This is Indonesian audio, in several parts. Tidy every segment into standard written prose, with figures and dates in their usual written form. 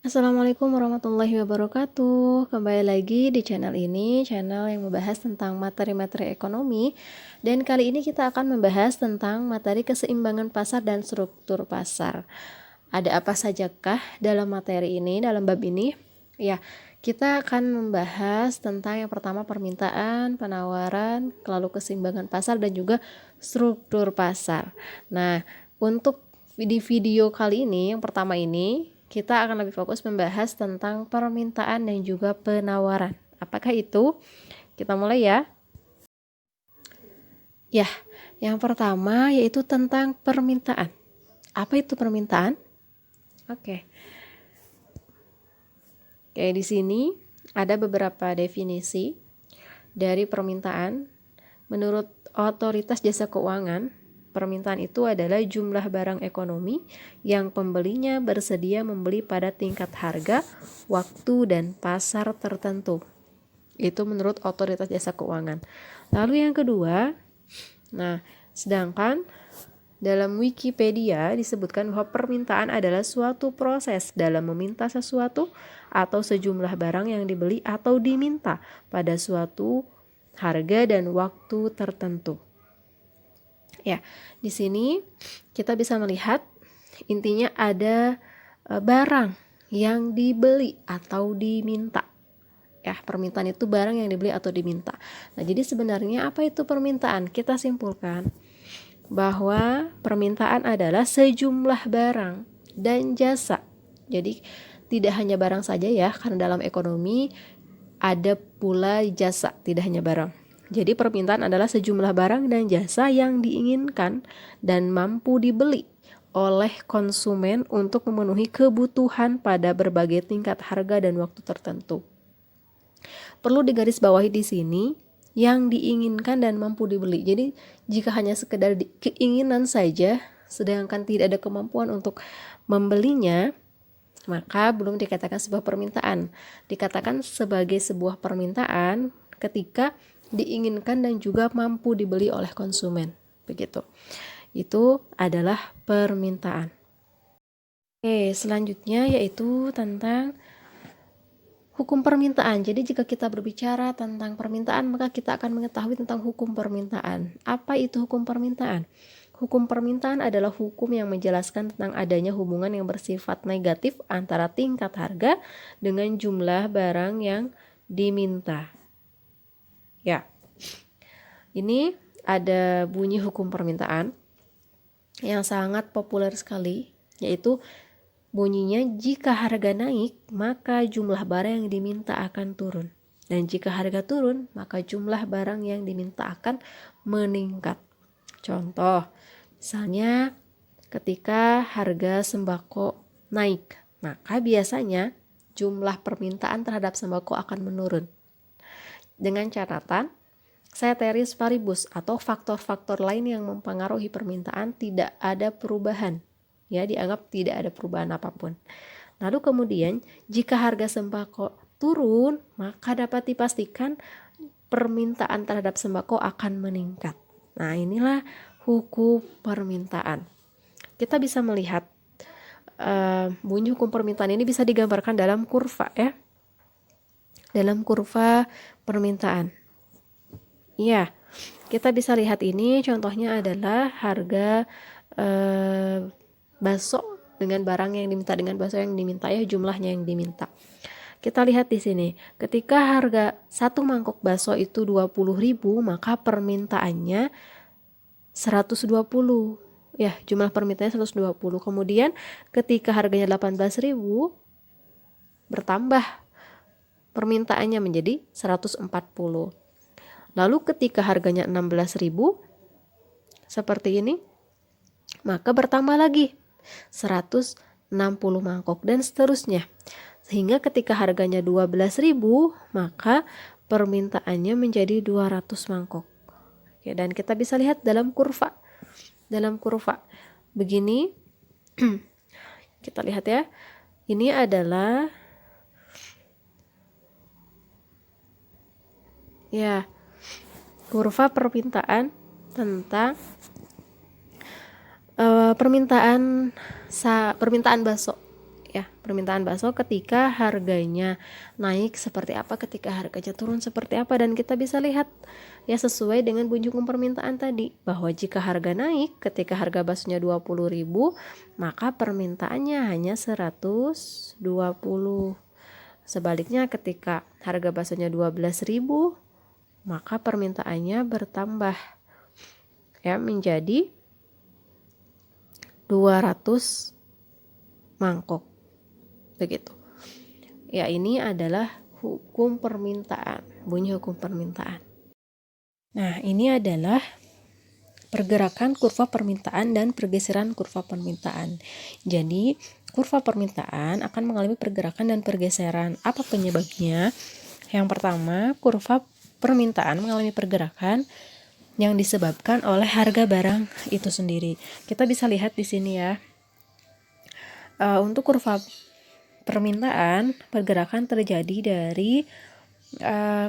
Assalamualaikum warahmatullahi wabarakatuh. Kembali lagi di channel ini, channel yang membahas tentang materi-materi ekonomi. Dan kali ini kita akan membahas tentang materi keseimbangan pasar dan struktur pasar. Ada apa sajakah dalam materi ini, dalam bab ini? Ya, kita akan membahas tentang yang pertama permintaan, penawaran, lalu keseimbangan pasar dan juga struktur pasar. Nah, untuk di video kali ini, yang pertama ini, kita akan lebih fokus membahas tentang permintaan dan juga penawaran. Apakah itu? Kita mulai ya. Ya, yang pertama yaitu tentang permintaan. Apa itu permintaan? Oke. Oke, di sini ada beberapa definisi dari permintaan. Menurut Otoritas Jasa Keuangan, permintaan itu adalah jumlah barang ekonomi yang pembelinya bersedia membeli pada tingkat harga, waktu, dan pasar tertentu. Itu menurut Otoritas Jasa Keuangan. Lalu yang kedua, sedangkan dalam Wikipedia disebutkan bahwa permintaan adalah suatu proses dalam meminta sesuatu atau sejumlah barang yang dibeli atau diminta pada suatu harga dan waktu tertentu. Ya, di sini kita bisa melihat intinya ada barang yang dibeli atau diminta. Ya, permintaan itu barang yang dibeli atau diminta. Nah, jadi sebenarnya apa itu permintaan? Kita simpulkan bahwa permintaan adalah sejumlah barang dan jasa. Jadi tidak hanya barang saja ya, karena dalam ekonomi ada pula jasa, tidak hanya barang. Jadi permintaan adalah sejumlah barang dan jasa yang diinginkan dan mampu dibeli oleh konsumen untuk memenuhi kebutuhan pada berbagai tingkat harga dan waktu tertentu. Perlu digarisbawahi di sini yang diinginkan dan mampu dibeli. Jadi jika hanya sekedar keinginan saja sedangkan tidak ada kemampuan untuk membelinya, maka belum dikatakan sebuah permintaan. Dikatakan sebagai sebuah permintaan ketika diinginkan dan juga mampu dibeli oleh konsumen. Begitu. Itu adalah permintaan. Oke, selanjutnya yaitu tentang hukum permintaan. Jadi jika kita berbicara tentang permintaan, maka kita akan mengetahui tentang hukum permintaan. Apa itu hukum permintaan? Hukum permintaan adalah hukum yang menjelaskan tentang adanya hubungan yang bersifat negatif antara tingkat harga dengan jumlah barang yang diminta. Ya, ini ada bunyi hukum permintaan yang sangat populer sekali, yaitu bunyinya jika harga naik, maka jumlah barang yang diminta akan turun. Dan jika harga turun, maka jumlah barang yang diminta akan meningkat. Contoh, misalnya ketika harga sembako naik, maka biasanya jumlah permintaan terhadap sembako akan menurun. Dengan catatan, ceteris paribus atau faktor-faktor lain yang mempengaruhi permintaan tidak ada perubahan. Ya, dianggap tidak ada perubahan apapun. Lalu kemudian, jika harga sembako turun, maka dapat dipastikan permintaan terhadap sembako akan meningkat. Nah, inilah hukum permintaan. Kita bisa melihat bunyi hukum permintaan ini bisa digambarkan dalam kurva ya. Dalam kurva permintaan. Ya, kita bisa lihat ini contohnya adalah harga bakso dengan barang yang diminta dengan bakso yang diminta ya, jumlahnya yang diminta. Kita lihat di sini, ketika harga satu mangkok bakso itu 20.000, maka permintaannya 120. Ya, jumlah permintaannya 120. Kemudian ketika harganya 18.000, bertambah permintaannya menjadi 140. Lalu ketika harganya 16.000 seperti ini, maka bertambah lagi 160 mangkok dan seterusnya. Sehingga ketika harganya 12.000, maka permintaannya menjadi 200 mangkok. Oke, dan kita bisa lihat dalam kurva. Dalam kurva begini kita lihat ya. Ini adalah ya kurva permintaan tentang permintaan bakso ya, permintaan bakso ketika harganya naik seperti apa, ketika harganya turun seperti apa, dan kita bisa lihat ya sesuai dengan bunyi hukum permintaan tadi bahwa jika harga naik ketika harga baksonya 20.000 maka permintaannya hanya 120. Sebaliknya ketika harga baksonya 12.000 maka permintaannya bertambah ya menjadi 200 mangkok. Begitu. Ya, ini adalah hukum permintaan, bunyi hukum permintaan. Nah, ini adalah pergerakan kurva permintaan dan pergeseran kurva permintaan. Jadi, kurva permintaan akan mengalami pergerakan dan pergeseran. Apa penyebabnya? Yang pertama, kurva permintaan mengalami pergerakan yang disebabkan oleh harga barang itu sendiri. Kita bisa lihat di sini ya. Untuk kurva permintaan, pergerakan terjadi dari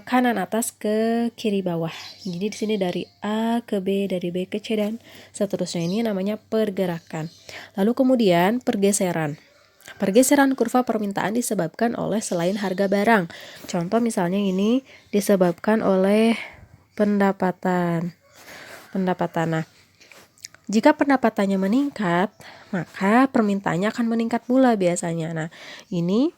kanan atas ke kiri bawah. Jadi di sini dari A ke B, dari B ke C, dan seterusnya. Ini namanya pergerakan. Lalu kemudian pergeseran. Pergeseran kurva permintaan disebabkan oleh selain harga barang. Contoh misalnya ini disebabkan oleh pendapatan. Nah, jika pendapatannya meningkat, maka permintaannya akan meningkat pula biasanya. Nah, ini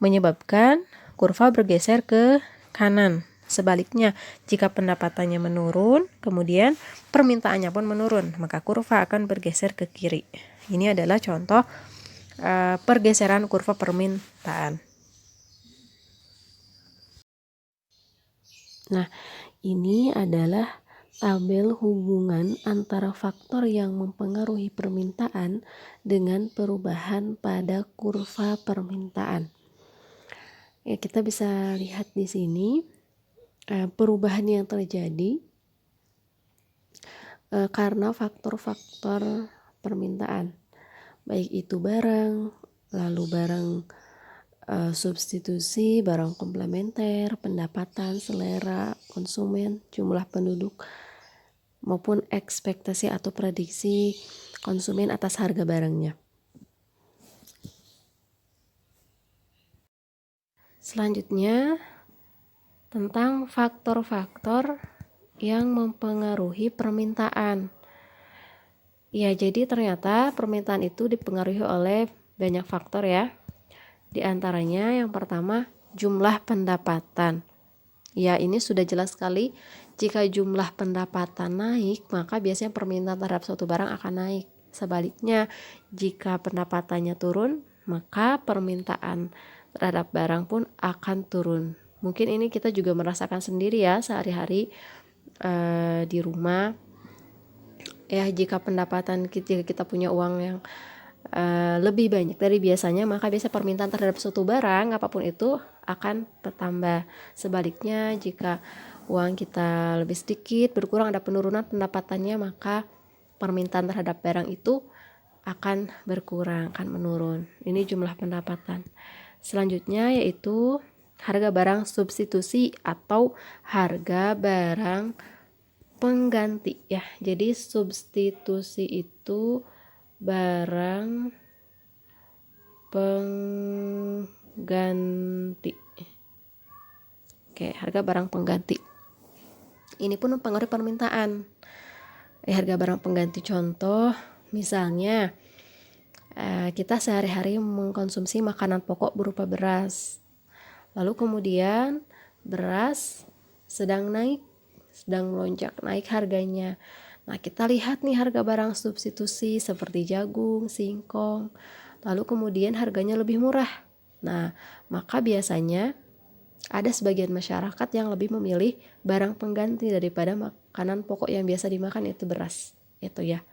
menyebabkan kurva bergeser ke kanan. Sebaliknya, jika pendapatannya menurun, kemudian permintaannya pun menurun, maka kurva akan bergeser ke kiri. Ini adalah contoh pergeseran kurva permintaan. Nah, ini adalah tabel hubungan antara faktor yang mempengaruhi permintaan dengan perubahan pada kurva permintaan. Ya, kita bisa lihat di sini perubahan yang terjadi karena faktor-faktor permintaan, baik itu barang, lalu barang substitusi, barang komplementer, pendapatan, selera konsumen, jumlah penduduk, maupun ekspektasi atau prediksi konsumen atas harga barangnya. Selanjutnya, tentang faktor-faktor yang mempengaruhi permintaan. Ya, jadi ternyata permintaan itu dipengaruhi oleh banyak faktor ya. Di antaranya yang pertama, jumlah pendapatan. Ya, ini sudah jelas sekali. Jika jumlah pendapatan naik, maka biasanya permintaan terhadap suatu barang akan naik. Sebaliknya, jika pendapatannya turun, maka permintaan terhadap barang pun akan turun. Mungkin ini kita juga merasakan sendiri ya sehari-hari di rumah. Ya, jika pendapatan kita punya uang yang lebih banyak dari biasanya, maka biasa permintaan terhadap suatu barang apapun itu akan bertambah. Sebaliknya, jika uang kita lebih sedikit, berkurang, ada penurunan pendapatannya, maka permintaan terhadap barang itu akan berkurang, akan menurun. Ini jumlah pendapatan. Selanjutnya yaitu harga barang substitusi atau harga barang pengganti ya. Jadi substitusi itu barang pengganti. Oke, harga barang pengganti. Ini pun mempengaruhi permintaan. Harga barang pengganti contoh misalnya kita sehari-hari mengkonsumsi makanan pokok berupa beras. Lalu kemudian beras sedang melonjak naik harganya. Nah, kita lihat nih harga barang substitusi seperti jagung, singkong. Lalu kemudian harganya lebih murah. Nah, maka biasanya ada sebagian masyarakat yang lebih memilih barang pengganti daripada makanan pokok yang biasa dimakan, yaitu beras. Itu ya.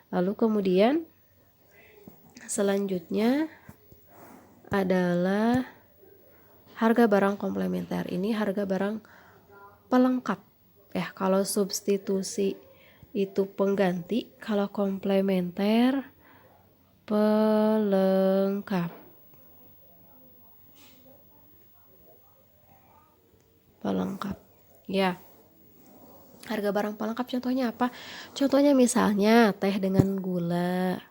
Lalu kemudian selanjutnya adalah harga barang komplementer. Ini harga barang pelengkap. Ya, kalau substitusi itu pengganti, kalau komplementer pelengkap. Ya. Harga barang pelengkap contohnya apa? Contohnya misalnya teh dengan gula.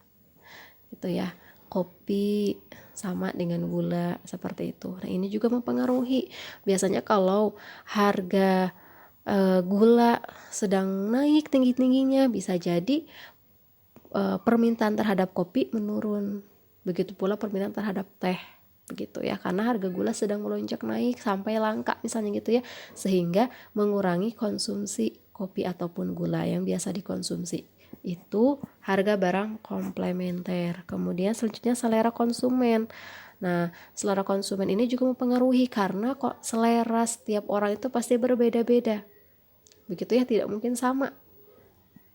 Gitu ya. kopi sama dengan gula, seperti itu. Nah, ini juga mempengaruhi. Biasanya kalau harga gula sedang naik tinggi-tingginya, bisa jadi permintaan terhadap kopi menurun. Begitu pula permintaan terhadap teh, begitu ya, karena harga gula sedang melonjak naik sampai langka misalnya gitu ya, sehingga mengurangi konsumsi kopi ataupun gula yang biasa dikonsumsi. Itu harga barang komplementer. Kemudian selanjutnya selera konsumen. Nah, selera konsumen ini juga mempengaruhi karena kok selera setiap orang itu pasti berbeda-beda. Begitu ya, tidak mungkin sama.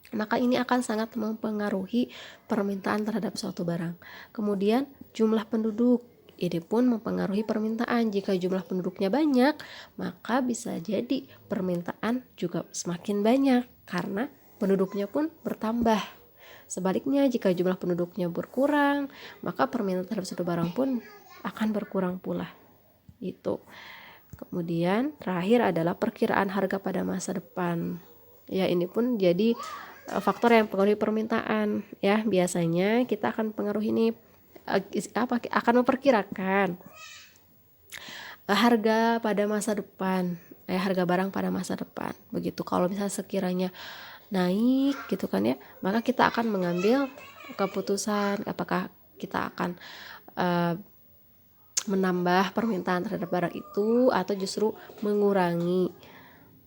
Maka ini akan sangat mempengaruhi permintaan terhadap suatu barang. Kemudian jumlah penduduk, ini pun mempengaruhi permintaan. Jika jumlah penduduknya banyak, maka bisa jadi permintaan juga semakin banyak karena penduduknya pun bertambah. Sebaliknya, jika jumlah penduduknya berkurang, maka permintaan terhadap suatu barang pun akan berkurang pula. Itu. Kemudian terakhir adalah perkiraan harga pada masa depan. Ya, ini pun jadi faktor yang mempengaruhi permintaan ya. Biasanya kita akan pengaruhi ini akan memperkirakan harga pada masa depan, harga barang pada masa depan. Begitu, kalau misalnya sekiranya naik gitu kan ya, maka kita akan mengambil keputusan apakah kita akan menambah permintaan terhadap barang itu atau justru mengurangi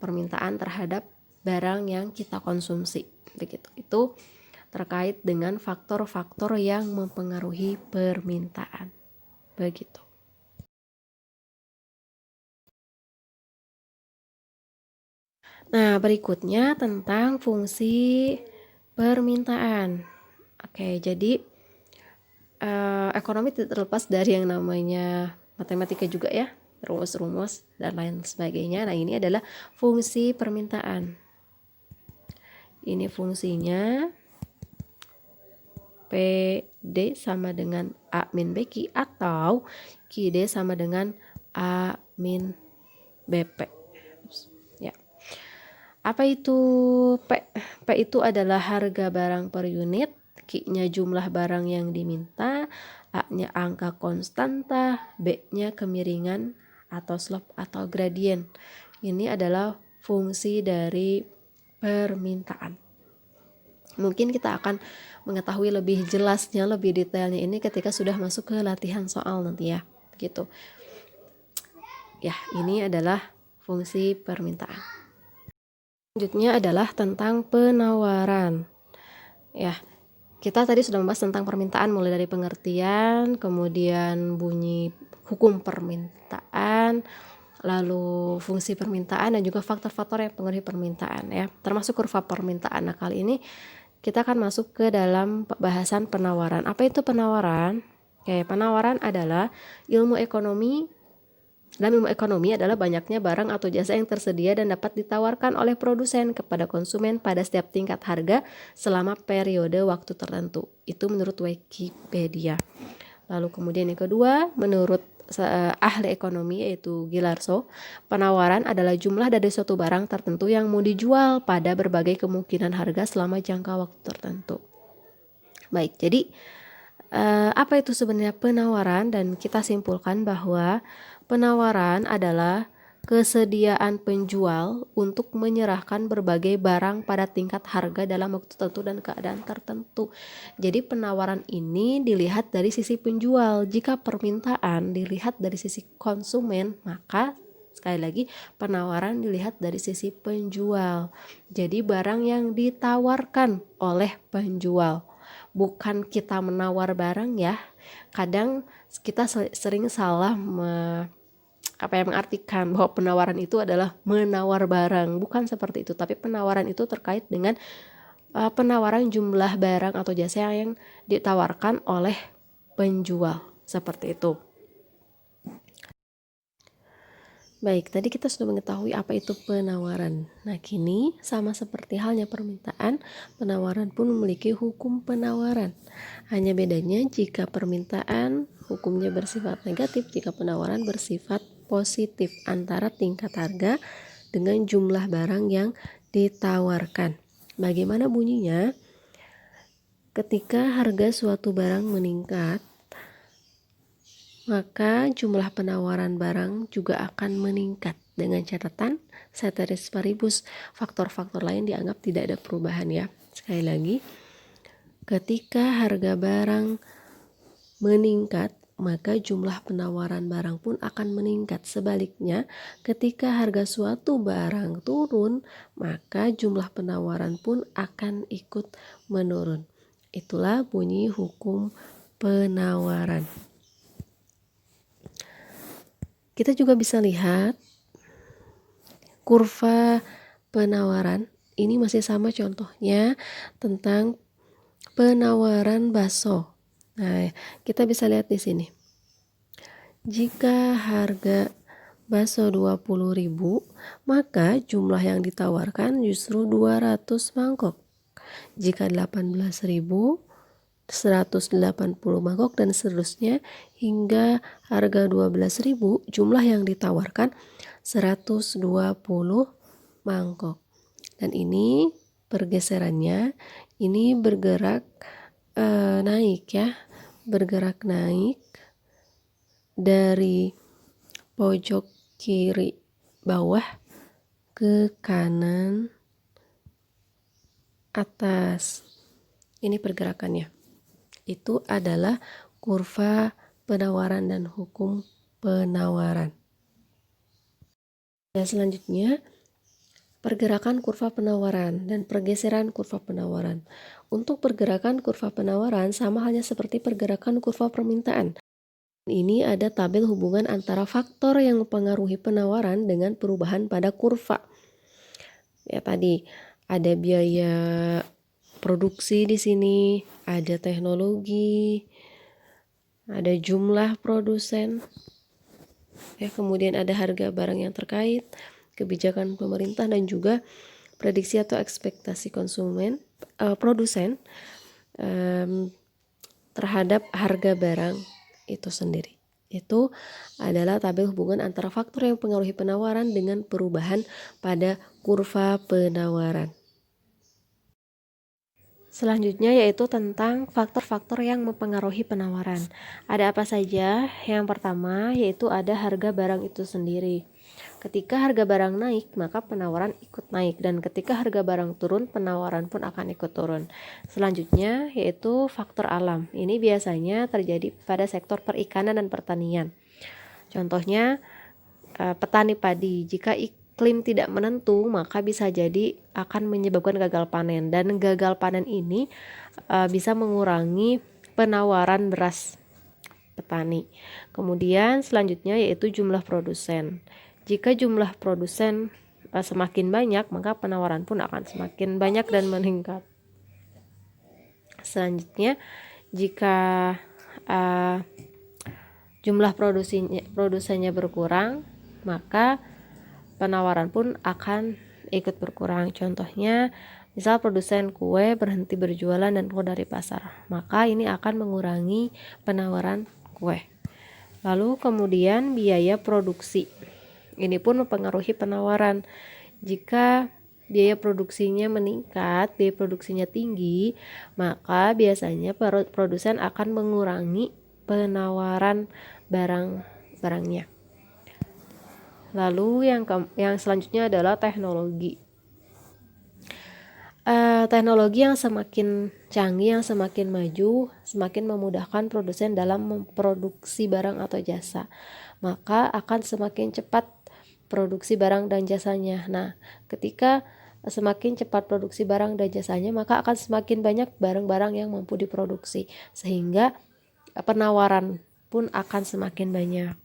permintaan terhadap barang yang kita konsumsi. Begitu. Itu terkait dengan faktor-faktor yang mempengaruhi permintaan. Begitu. Nah, berikutnya tentang fungsi permintaan. Oke, jadi ekonomi tidak terlepas dari yang namanya matematika juga ya, rumus-rumus dan lain sebagainya. Nah, ini adalah fungsi permintaan. Ini fungsinya PD sama dengan A min BQ atau QD sama dengan A min BP. Ya. Apa itu P? P itu adalah harga barang per unit, Q-nya jumlah barang yang diminta, A-nya angka konstanta, B-nya kemiringan atau slope atau gradien. Ini adalah fungsi dari permintaan. Mungkin kita akan mengetahui lebih jelasnya, lebih detailnya ini ketika sudah masuk ke latihan soal nanti ya, gitu. Ya, ini adalah fungsi permintaan. Selanjutnya adalah tentang penawaran. Ya, kita tadi sudah membahas tentang permintaan mulai dari pengertian, kemudian bunyi hukum permintaan, lalu fungsi permintaan dan juga faktor-faktor yang mempengaruhi permintaan ya, termasuk kurva permintaan. Nah, kali ini kita akan masuk ke dalam bahasan penawaran. Apa itu penawaran? Oke, penawaran adalah ilmu ekonomi. Dalam ilmu ekonomi adalah banyaknya barang atau jasa yang tersedia dan dapat ditawarkan oleh produsen kepada konsumen pada setiap tingkat harga selama periode waktu tertentu. Itu menurut Wikipedia. Lalu kemudian yang kedua, menurut ahli ekonomi yaitu Gilarso, penawaran adalah jumlah dari suatu barang tertentu yang mau dijual pada berbagai kemungkinan harga selama jangka waktu tertentu. Baik, jadi apa itu sebenarnya penawaran? Dan kita simpulkan bahwa penawaran adalah kesediaan penjual untuk menyerahkan berbagai barang pada tingkat harga dalam waktu tertentu dan keadaan tertentu. Jadi penawaran ini dilihat dari sisi penjual. Jika permintaan dilihat dari sisi konsumen, maka sekali lagi penawaran dilihat dari sisi penjual. Jadi barang yang ditawarkan oleh penjual, bukan kita menawar barang ya. Kadang kita sering salah mengartikan bahwa penawaran itu adalah menawar barang. Bukan seperti itu, tapi penawaran itu terkait dengan penawaran jumlah barang atau jasa yang ditawarkan oleh penjual, seperti itu. Baik, tadi kita sudah mengetahui apa itu penawaran. Nah, kini sama seperti halnya permintaan, penawaran pun memiliki hukum penawaran. Hanya bedanya jika permintaan hukumnya bersifat negatif, jika penawaran bersifat positif antara tingkat harga dengan jumlah barang yang ditawarkan. Bagaimana bunyinya? Ketika harga suatu barang meningkat, maka jumlah penawaran barang juga akan meningkat. Dengan catatan, ceteris paribus, faktor-faktor lain dianggap tidak ada perubahan ya. Sekali lagi, ketika harga barang meningkat, maka jumlah penawaran barang pun akan meningkat. Sebaliknya, ketika harga suatu barang turun, maka jumlah penawaran pun akan ikut menurun. Itulah bunyi hukum penawaran. Kita juga bisa lihat kurva penawaran. Ini masih sama contohnya tentang penawaran bakso. Nah, kita bisa lihat di sini. Jika harga bakso 20.000, maka jumlah yang ditawarkan justru 200 mangkok. Jika 18.000, 180 mangkok dan seterusnya hingga harga 12.000, jumlah yang ditawarkan 120 mangkok. Dan ini pergeserannya ini bergerak naik ya, bergerak naik dari pojok kiri bawah ke kanan atas. Ini pergerakannya. Itu adalah kurva penawaran dan hukum penawaran. Dan selanjutnya, pergerakan kurva penawaran dan pergeseran kurva penawaran. Untuk pergerakan kurva penawaran sama halnya seperti pergerakan kurva permintaan. Ini ada tabel hubungan antara faktor yang mempengaruhi penawaran dengan perubahan pada kurva. Ya tadi ada biaya produksi di sini, ada teknologi, ada jumlah produsen, ya, kemudian ada harga barang yang terkait, kebijakan pemerintah, dan juga prediksi atau ekspektasi produsen terhadap harga barang itu sendiri. Itu adalah tabel hubungan antara faktor yang mempengaruhi penawaran dengan perubahan pada kurva penawaran. Selanjutnya yaitu tentang faktor-faktor yang mempengaruhi penawaran. Ada apa saja? Yang pertama yaitu ada harga barang itu sendiri. Ketika harga barang naik, maka penawaran ikut naik, dan ketika harga barang turun, penawaran pun akan ikut turun. Selanjutnya yaitu faktor alam. Ini biasanya terjadi pada sektor perikanan dan pertanian. Contohnya petani padi, jika iklim tidak menentu, maka bisa jadi akan menyebabkan gagal panen, dan gagal panen ini bisa mengurangi penawaran beras petani. Kemudian selanjutnya yaitu jumlah produsen. Jika jumlah produsen semakin banyak, maka penawaran pun akan semakin banyak dan meningkat. Selanjutnya, jika jumlah produsennya berkurang, maka penawaran pun akan ikut berkurang. Contohnya, misal produsen kue berhenti berjualan dan keluar dari pasar, maka ini akan mengurangi penawaran kue. Lalu kemudian biaya produksi. Ini pun mempengaruhi penawaran. Jika biaya produksinya meningkat, biaya produksinya tinggi, maka biasanya produsen akan mengurangi penawaran barang-barangnya. Lalu yang selanjutnya adalah teknologi. Teknologi yang semakin canggih, yang semakin maju, semakin memudahkan produsen dalam memproduksi barang atau jasa. Maka akan semakin cepat produksi barang dan jasanya. Nah, ketika semakin cepat produksi barang dan jasanya, maka akan semakin banyak barang-barang yang mampu diproduksi, sehingga penawaran pun akan semakin banyak.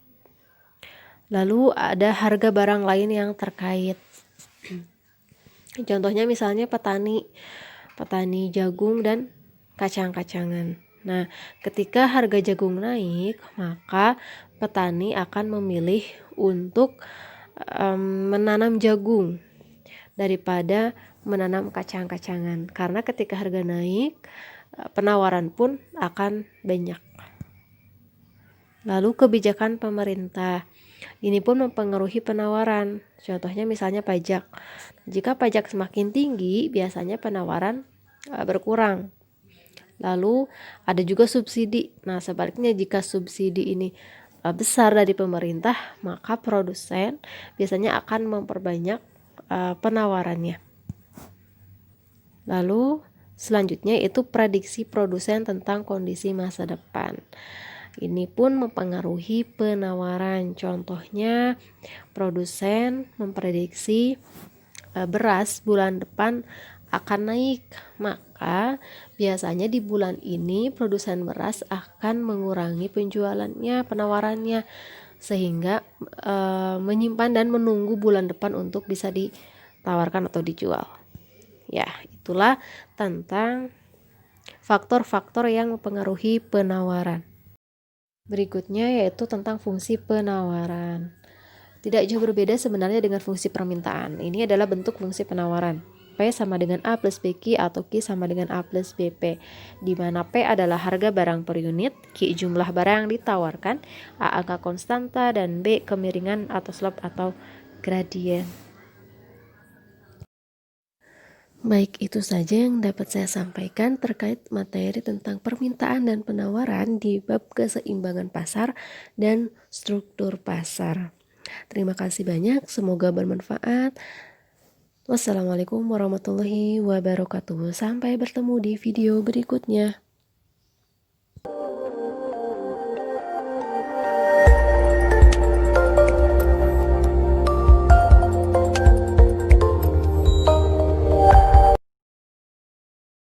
Lalu ada harga barang lain yang terkait. Contohnya misalnya petani jagung dan kacang-kacangan. Nah, ketika harga jagung naik, maka petani akan memilih untuk menanam jagung daripada menanam kacang-kacangan. Karena ketika harga naik, penawaran pun akan banyak. Lalu kebijakan pemerintah. Ini pun mempengaruhi penawaran. Contohnya misalnya pajak. Jika pajak semakin tinggi, biasanya penawaran berkurang. Lalu ada juga subsidi. Nah, sebaliknya jika subsidi ini besar dari pemerintah, maka produsen biasanya akan memperbanyak penawarannya. Lalu selanjutnya itu prediksi produsen tentang kondisi masa depan. Ini pun mempengaruhi penawaran. Contohnya, produsen memprediksi beras bulan depan akan naik, maka biasanya di bulan ini produsen beras akan mengurangi penjualannya, penawarannya, sehingga menyimpan dan menunggu bulan depan untuk bisa ditawarkan atau dijual. Ya, itulah tentang faktor-faktor yang mempengaruhi penawaran. Berikutnya yaitu tentang fungsi penawaran. Tidak jauh berbeda sebenarnya dengan fungsi permintaan. Ini adalah bentuk fungsi penawaran. P sama dengan A plus BQ atau Q sama dengan A plus BP, di mana P adalah harga barang per unit, Q jumlah barang yang ditawarkan, A angka konstanta, dan B kemiringan atau slope atau gradien. Baik, itu saja yang dapat saya sampaikan terkait materi tentang permintaan dan penawaran di bab keseimbangan pasar dan struktur pasar. Terima kasih banyak, semoga bermanfaat. Wassalamualaikum warahmatullahi wabarakatuh. Sampai bertemu di video berikutnya.